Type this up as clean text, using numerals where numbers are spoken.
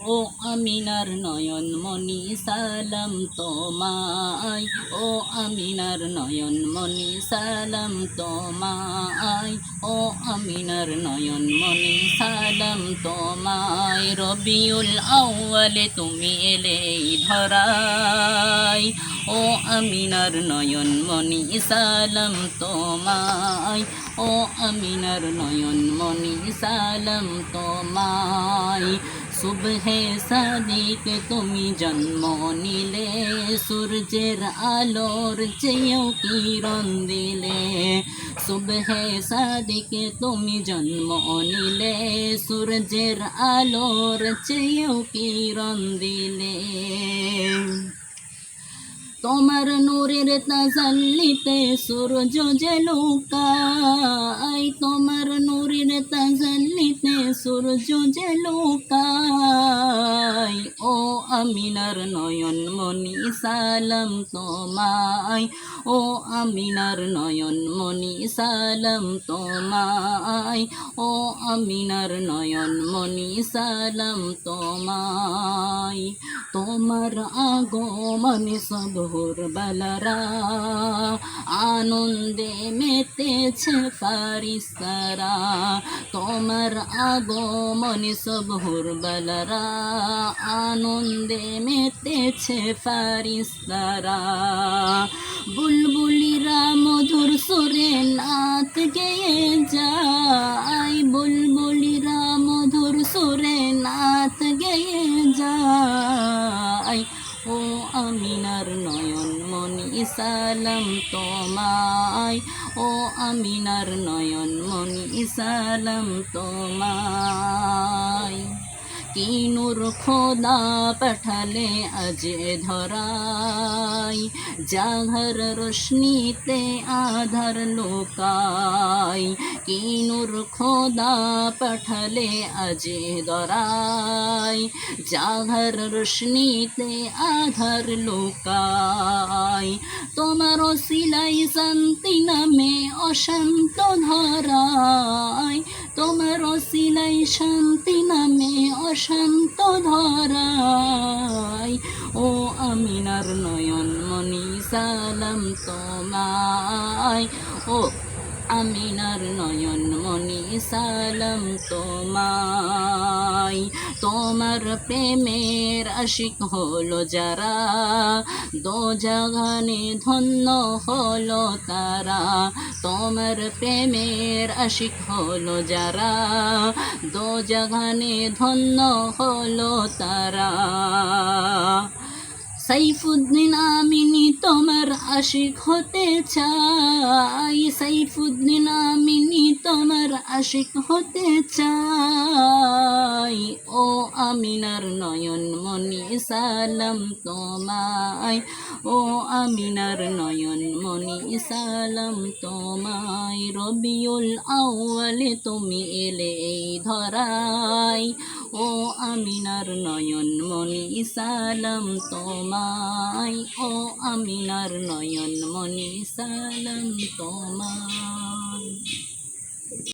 ও আমিনার নয়ন মনি সালাম তোমায়, ও আমিনার নয়ন মনি সালাম তোমায়, ও আমিনার নয়ন মনি সালাম তোমায়। রবিউল আউয়ালে তুমি এলে ধরায়, ও আমিনার নয়ন মনি সালাম তোমায়, ও আমিনার নয়ন মনি সালাম তোমায়। সুবহে সাদিক তুমি জন্ম নিলে, সূর্যের আলোর চেয়েও কিরণ দিলে। সুবহে সাদিক তুমি জন্ম নিলে, সূর্যের আলোর চেয়েও কিরণ দিলে। তোমার নূরের তাজাল্লিতে সূর্য যে লুকায়, তোমার নূরের তাজাল্লিতে সূর্য যে লুকায়। ও আমিনার নয়ন মনি সালাম তোমায়, ও আমিনার নয়ন মনি সালাম তোমায়, ও আমিনার নয়ন মনি সালাম তোমায়। তোমার আগমনে সব ভোরবেলারা আনন্দে মেতেছে ফারিস্তারা। তোমার আগমনে সব ভোরবেলারা আনন্দে মেতেছে ফারিস্তারা। বুলবুলিরা মধুর সুরে নাত গেয়ে যায়, বুলবুলিরা মধুর সুরে নাত গেয়ে যায়। ও আমিনার নয়ন মনি সালাম তোমায়, ও আমিনার নয়ন মনি সালাম তোমায়। কি নূর খোদা পাঠালে আজ ধরায়, জাহর রোশনীতে আধার লুকায়। কি নূর খোদা পাঠালে আজ ধরায়, জাহর রোশনীতে আধার লুকায়। তোমার ওসিলাই শান্তি নামে অশান্ত ধরায়, তোমার ওসিলাই শান্তি নামে অশান্ত ধরায়। ও আমিনার নয়ন মনি সালাম তোমায়, ও আমিনার নয়ন মনি সালাম তোমায়। তোমার প্রেমের আশিক হলো যারা, দোজাহানে ধন্য হলো তারা। তোমার প্রেমের আশিক হলো যারা, দোজাহানে ধন্য হলো তারা। সাইফুদ্দিন আমিনী তোমার আশিক হতে চাই, সাইফুদ্দিন আমিনী তোমার আশিক হতে চাই। ও আমিনার নয়ন মনি সালাম তোমায়, ও আমিনার নয়ন মনি সালাম তোমায়। রবিউল আউয়ালে তুমি এলে এই ধরায়, ও আমিনার নয়ন মনি সালাম তোমায়, ও আমিনার নয়ন মনি সালাম তোমায়।